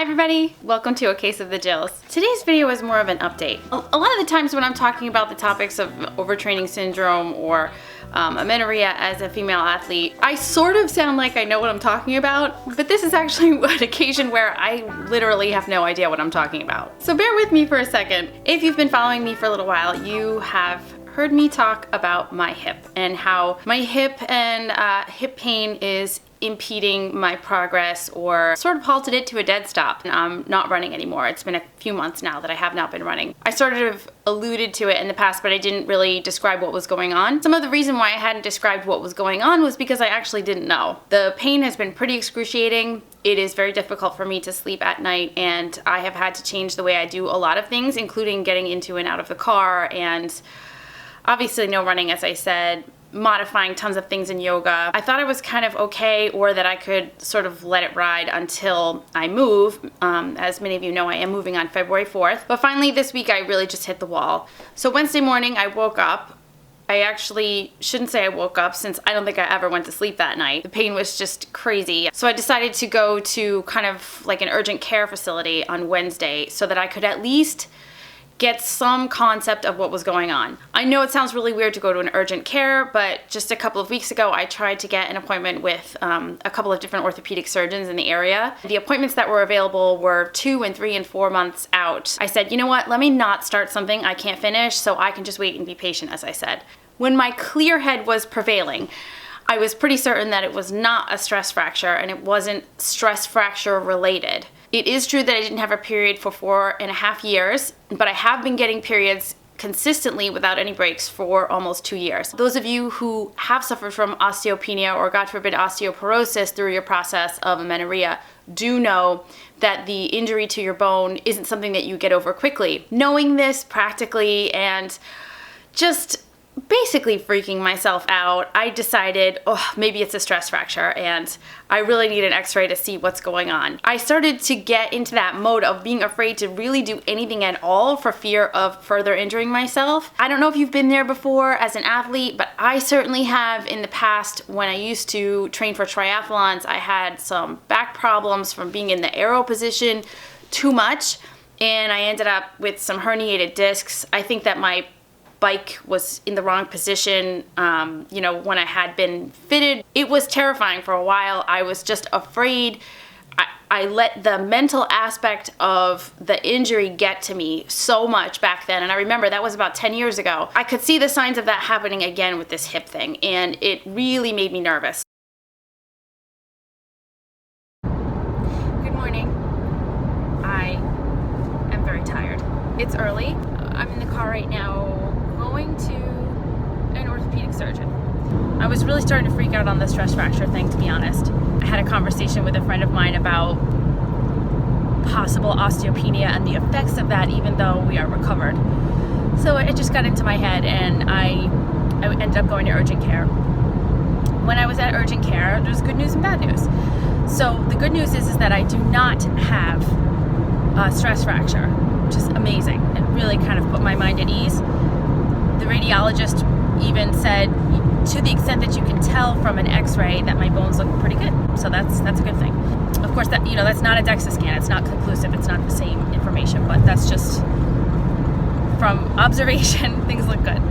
everybody, welcome to A Case of the Jills. Today's video is more of an update. A lot of the times when I'm talking about the topics of overtraining syndrome or amenorrhea as a female athlete, I sort of sound like I know what I'm talking about, but this is actually an occasion where I literally have no idea what I'm talking about. So bear with me for a second. If you've been following me for a little while, you have heard me talk about my hip and how my hip and hip pain is impeding my progress or sort of halted it to a dead stop. I'm not running anymore. It's been a few months now that I have not been running. I sort of alluded to it in the past, but I didn't really describe what was going on. Some of the reason why I hadn't described what was going on was because I actually didn't know. The pain has been pretty excruciating. It is very difficult for me to sleep at night, and I have had to change the way I do a lot of things, including getting into and out of the car, and obviously no running, as I said, modifying tons of things in yoga. I thought I was kind of okay, or that I could sort of let it ride until I move. As many of you know, I am moving on February 4th. But finally this week I really just hit the wall. So Wednesday morning I woke up. I actually shouldn't say I woke up, since I don't think I ever went to sleep that night. The pain was just crazy. So I decided to go to kind of like an urgent care facility on Wednesday so that I could at least get some concept of what was going on. I know it sounds really weird to go to an urgent care, but just a couple of weeks ago I tried to get an appointment with a couple of different orthopedic surgeons in the area. The appointments that were available were 2 and 3 and 4 months out. I said, you know what, let me not start something I can't finish so I can just wait and be patient, as I said. When my clear head was prevailing, I was pretty certain that it was not a stress fracture and it wasn't stress fracture related. It is true that I didn't have a period for 4.5 years, but I have been getting periods consistently without any breaks for almost 2 years. Those of you who have suffered from osteopenia or, God forbid, osteoporosis through your process of amenorrhea do know that the injury to your bone isn't something that you get over quickly. Knowing this practically and just basically freaking myself out, I decided, oh, maybe it's a stress fracture and I really need an x-ray to see what's going on. I started to get into that mode of being afraid to really do anything at all for fear of further injuring myself. I don't know if you've been there before as an athlete, but I certainly have in the past. When I used to train for triathlons, I had some back problems from being in the aero position too much, and I ended up with some herniated discs. I think that my bike was in the wrong position, when I had been fitted. It was terrifying for a while. I was just afraid. I let the mental aspect of the injury get to me so much back then, and I remember that was about 10 years ago. I could see the signs of that happening again with this hip thing, and it really made me nervous. Good morning. I am very tired. It's early. I'm in the car right now going to an orthopedic surgeon. I was really starting to freak out on the stress fracture thing, to be honest. I had a conversation with a friend of mine about possible osteopenia and the effects of that, even though we are recovered. So it just got into my head, and I ended up going to urgent care. When I was at urgent care, there's good news and bad news. So the good news is that I do not have a stress fracture, which is amazing. It really kind of put my mind at ease. The radiologist even said, to the extent that you can tell from an x-ray, that my bones look pretty good. So that's a good thing. Of course, that's not a DEXA scan. It's not conclusive. It's not the same information, but that's just from observation, things look good.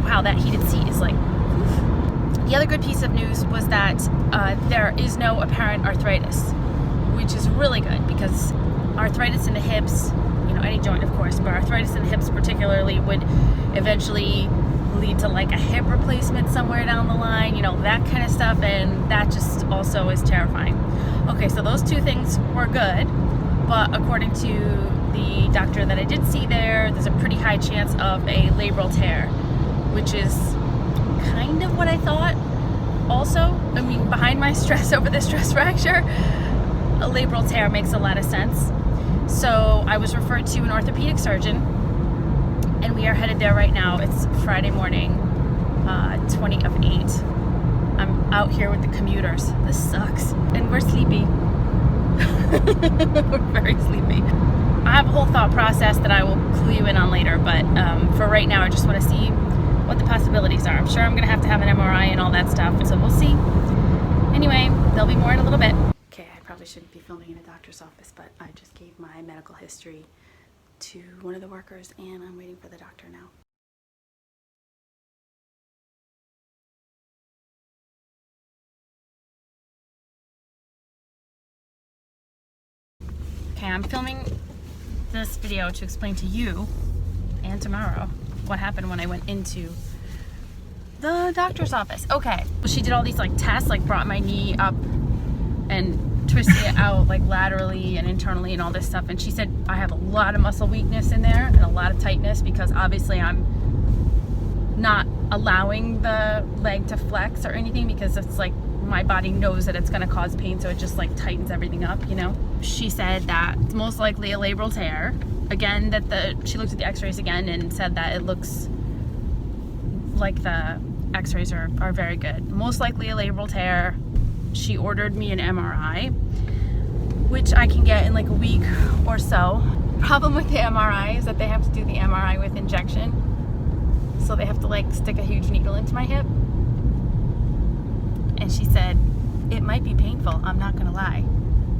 Wow, that heated seat is like, oof. The other good piece of news was that there is no apparent arthritis, which is really good, because arthritis in the hips, any joint of course, but arthritis in the hips particularly would eventually lead to like a hip replacement somewhere down the line, that kind of stuff, and that just also is terrifying. Okay, so those two things were good, but according to the doctor that I did see there's a pretty high chance of a labral tear, which is kind of what I thought. Also, behind my stress over the stress fracture, a labral tear makes a lot of sense. So I was referred to an orthopedic surgeon, and we are headed there right now. It's Friday morning, 20 of 8. I'm out here with the commuters. This sucks. And we're sleepy. We're very sleepy. I have a whole thought process that I will clue you in on later, but for right now I just want to see what the possibilities are. I'm sure I'm going to have an MRI and all that stuff, so we'll see. Anyway, there'll be more in a little bit. Okay, I probably shouldn't be filming in a doctor's office, but I just gave my medical history to one of the workers and I'm waiting for the doctor now. Okay, I'm filming this video to explain to you and tomorrow what happened when I went into the doctor's office. Okay, she did all these like tests, like brought my knee up and twisted it out like laterally and internally and all this stuff, and she said I have a lot of muscle weakness in there and a lot of tightness because obviously I'm not allowing the leg to flex or anything because it's like my body knows that it's going to cause pain, so it just like tightens everything up, you know. She said that it's most likely a labral tear. Again, that she looked at the x-rays again and said that it looks like the x-rays are very good. Most likely a labral tear. She ordered me an MRI, which I can get in like a week or so. Problem with the MRI is that they have to do the MRI with injection. So they have to like stick a huge needle into my hip. And she said, it might be painful, I'm not gonna lie,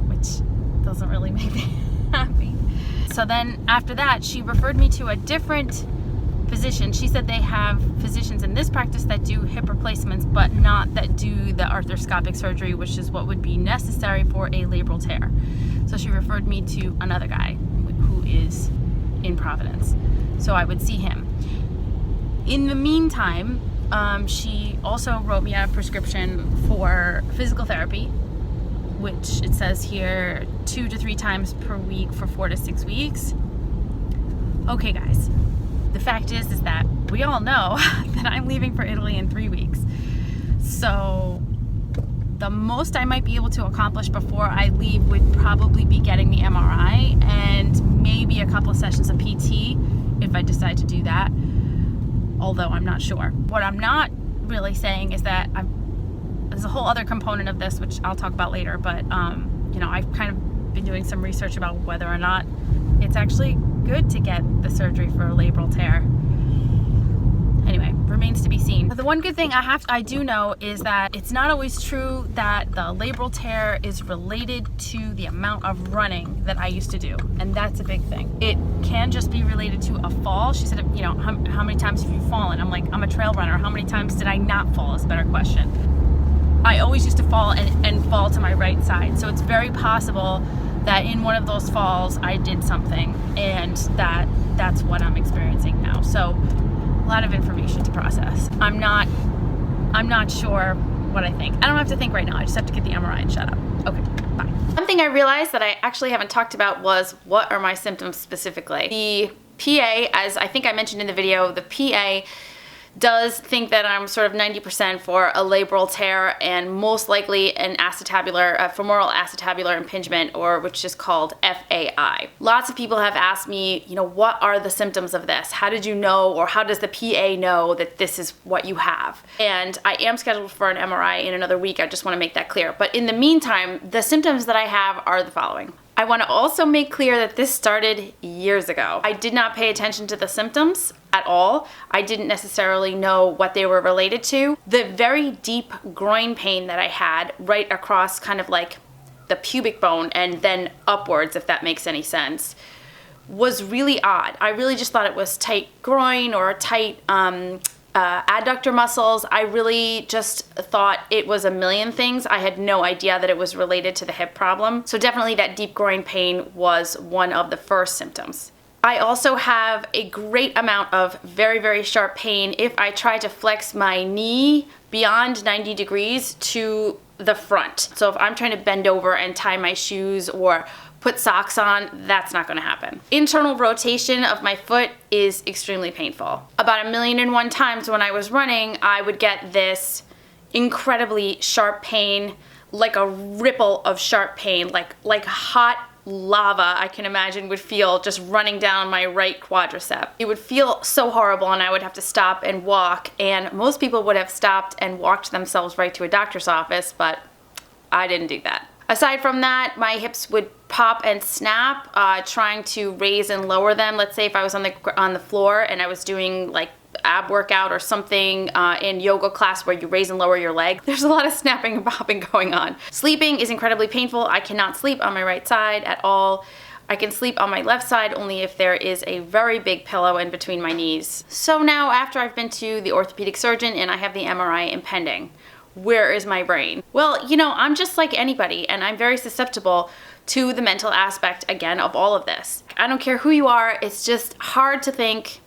which doesn't really make me happy. So then after that, she referred me to a different physician. She said they have physicians in this practice that do hip replacements, but not that do the arthroscopic surgery, which is what would be necessary for a labral tear. So she referred me to another guy who is in Providence. So I would see him. In the meantime, she also wrote me a prescription for physical therapy, which it says here 2 to 3 times per week for 4 to 6 weeks. Okay guys, the fact is that we all know that I'm leaving for Italy in 3 weeks. So the most I might be able to accomplish before I leave would probably be getting the MRI and maybe a couple of sessions of PT if I decide to do that. Although I'm not sure. What I'm not really saying is that there's a whole other component of this, which I'll talk about later, but you know, I've kind of been doing some research about whether or not it's actually good to get the surgery for a labral tear. Anyway, remains to be seen. The one good thing I do know is that it's not always true that the labral tear is related to the amount of running that I used to do, and that's a big thing. It can just be related to a fall. She said, you know, how many times have you fallen? I'm like, I'm a trail runner. How many times did I not fall is a better question. I always used to fall and fall to my right side, so it's very possible that in one of those falls I did something, and that's what I'm experiencing now. So a lot of information to process. I'm not sure what I think. I don't have to think right now. I just have to get the MRI and shut up. Okay, bye. One thing I realized that I actually haven't talked about was what are my symptoms specifically. The PA, as I think I mentioned in the video, the PA does think that I'm sort of 90% for a labral tear and most likely an acetabular, femoral acetabular impingement, or which is called FAI. Lots of people have asked me, you know, what are the symptoms of this? How did you know, or how does the PA know that this is what you have? And I am scheduled for an MRI in another week. I just want to make that clear. But in the meantime, the symptoms that I have are the following. I want to also make clear that this started years ago. I did not pay attention to the symptoms at all. I didn't necessarily know what they were related to. The very deep groin pain that I had right across kind of like the pubic bone and then upwards, if that makes any sense, was really odd. I really just thought it was tight groin or tight adductor muscles. I really just thought it was a million things. I had no idea that it was related to the hip problem. So definitely that deep groin pain was one of the first symptoms. I also have a great amount of very, very sharp pain if I try to flex my knee beyond 90 degrees to the front. So if I'm trying to bend over and tie my shoes or put socks on, that's not going to happen. Internal rotation of my foot is extremely painful. About 1,000,001 times when I was running, I would get this incredibly sharp pain, like a ripple of sharp pain, like hot lava, I can imagine, would feel just running down my right quadricep. It would feel so horrible, and I would have to stop and walk, and most people would have stopped and walked themselves right to a doctor's office, but I didn't do that. Aside from that, my hips would pop and snap, trying to raise and lower them. Let's say if I was on the floor and I was doing like ab workout or something in yoga class where you raise and lower your leg. There's a lot of snapping and popping going on. Sleeping is incredibly painful. I cannot sleep on my right side at all. I can sleep on my left side only if there is a very big pillow in between my knees. So now, after I've been to the orthopedic surgeon and I have the MRI impending, where is my brain? Well, you know, I'm just like anybody, and I'm very susceptible to the mental aspect, again, of all of this. I don't care who you are, it's just hard to think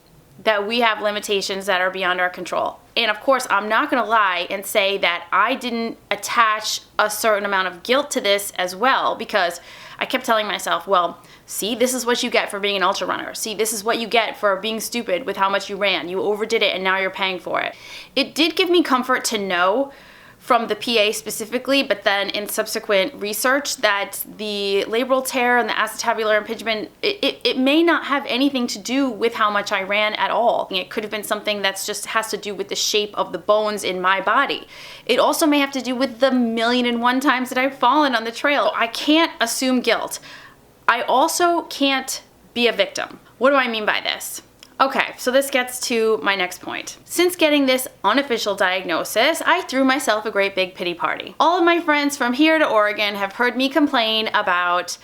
that we have limitations that are beyond our control. And of course, I'm not gonna lie and say that I didn't attach a certain amount of guilt to this as well, because I kept telling myself, well, see, this is what you get for being an ultra runner. See, this is what you get for being stupid with how much you ran. You overdid it and now you're paying for it. It did give me comfort to know from the PA specifically, but then in subsequent research, that the labral tear and the acetabular impingement, it may not have anything to do with how much I ran at all. It could have been something that's just has to do with the shape of the bones in my body. It also may have to do with the 1,000,001 times that I've fallen on the trail. I can't assume guilt. I also can't be a victim. What do I mean by this? Okay, so this gets to my next point. Since getting this unofficial diagnosis, I threw myself a great big pity party. All of my friends from here to Oregon have heard me complain about,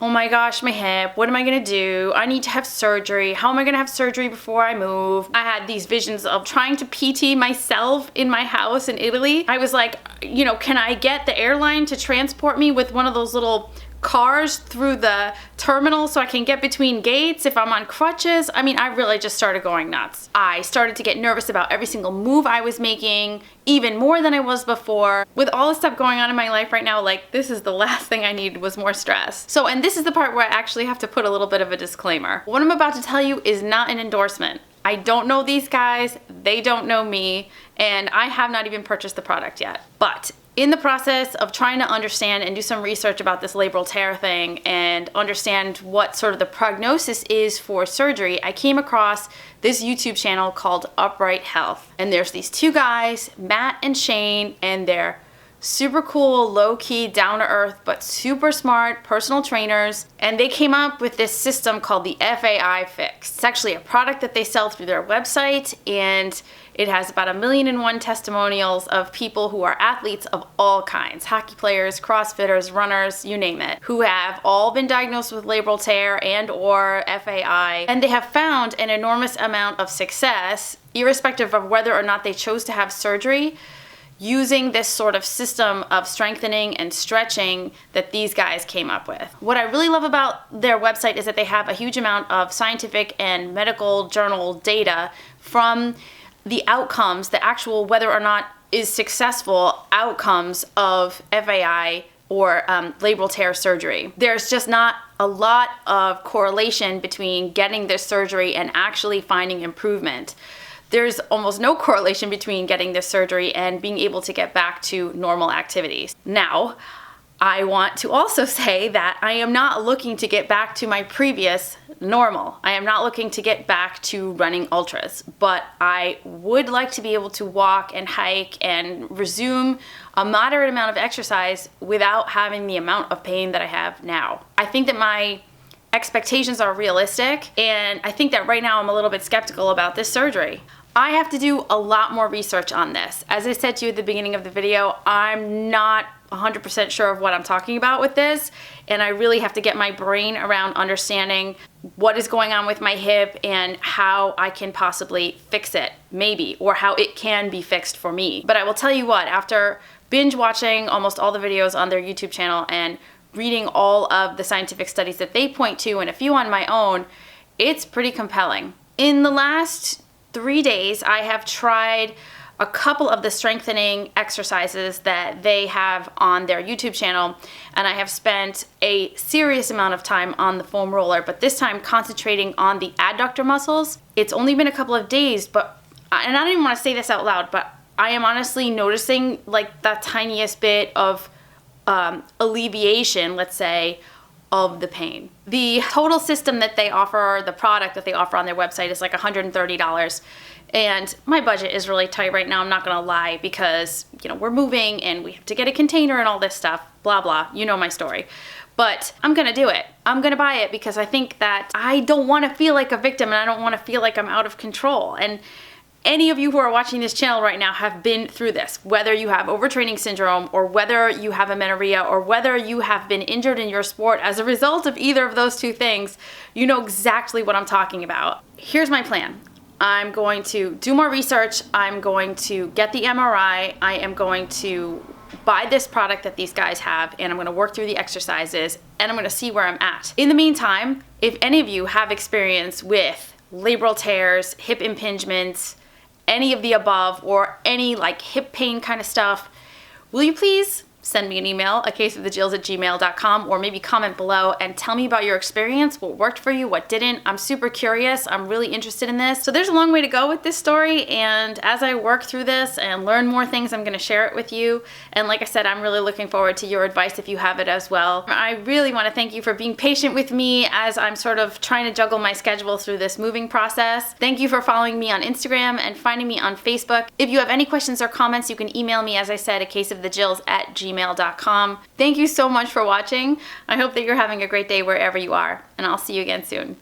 oh my gosh, my hip, what am I gonna do? I need to have surgery. How am I gonna have surgery before I move? I had these visions of trying to PT myself in my house in Italy. I was like, you know, can I get the airline to transport me with one of those little cars through the terminal so I can get between gates if I'm on crutches? I mean, I really just started going nuts. I started to get nervous about every single move I was making, even more than I was before. With all the stuff going on in my life right now, like, this is the last thing I needed was more stress. So, and this is the part where I actually have to put a little bit of a disclaimer. What I'm about to tell you is not an endorsement. I don't know these guys, they don't know me, and I have not even purchased the product yet. But in the process of trying to understand and do some research about this labral tear thing and understand what sort of the prognosis is for surgery, I came across this YouTube channel called Upright Health. And there's these two guys, Matt and Shane, and they're super cool, low-key, down-to-earth, but super smart personal trainers. And they came up with this system called the FAI Fix. It's actually a product that they sell through their website, and it has about 1,000,001 testimonials of people who are athletes of all kinds, hockey players, crossfitters, runners, you name it, who have all been diagnosed with labral tear and or FAI, and they have found an enormous amount of success, irrespective of whether or not they chose to have surgery, using this sort of system of strengthening and stretching that these guys came up with. What I really love about their website is that they have a huge amount of scientific and medical journal data from the outcomes, the actual whether or not is successful outcomes of FAI or labral tear surgery. There's just not a lot of correlation between getting this surgery and actually finding improvement. There's almost no correlation between getting this surgery and being able to get back to normal activities. Now, I want to also say that I am not looking to get back to my previous normal. I am not looking to get back to running ultras, but I would like to be able to walk and hike and resume a moderate amount of exercise without having the amount of pain that I have now. I think that my expectations are realistic, and I think that right now I'm a little bit skeptical about this surgery. I have to do a lot more research on this. As I said to you at the beginning of the video, I'm not 100% sure of what I'm talking about with this, and I really have to get my brain around understanding what is going on with my hip and how I can possibly fix it, maybe, or how it can be fixed for me. But I will tell you what, after binge watching almost all the videos on their YouTube channel and reading all of the scientific studies that they point to and a few on my own, it's pretty compelling. In the last 3 days, I have tried a couple of the strengthening exercises that they have on their YouTube channel, and I have spent a serious amount of time on the foam roller, but this time concentrating on the adductor muscles. It's only been a couple of days, and I don't even want to say this out loud, but I am honestly noticing like the tiniest bit of alleviation, let's say, of the pain. The total system that they offer, the product that they offer on their website, is like $130. And my budget is really tight right now, I'm not gonna lie, because, you know, we're moving and we have to get a container and all this stuff, blah, blah, you know my story. But I'm gonna do it. I'm gonna buy it because I think that I don't wanna feel like a victim and I don't wanna feel like I'm out of control. And any of you who are watching this channel right now have been through this, whether you have overtraining syndrome or whether you have amenorrhea or whether you have been injured in your sport as a result of either of those two things, you know exactly what I'm talking about. Here's my plan. I'm going to do more research. I'm going to get the MRI. I am going to buy this product that these guys have, and I'm going to work through the exercises, and I'm going to see where I'm at. In the meantime, if any of you have experience with labral tears, hip impingements, any of the above, or any like hip pain kind of stuff, will you please send me an email, acaseofthejills@gmail.com, or maybe comment below and tell me about your experience, what worked for you, what didn't. I'm super curious. I'm really interested in this. So there's a long way to go with this story, and as I work through this and learn more things, I'm going to share it with you. And like I said, I'm really looking forward to your advice if you have it as well. I really want to thank you for being patient with me as I'm sort of trying to juggle my schedule through this moving process. Thank you for following me on Instagram and finding me on Facebook. If you have any questions or comments, you can email me, as I said, acaseofthejills@gmail.com. Thank you so much for watching. I hope that you're having a great day wherever you are, and I'll see you again soon.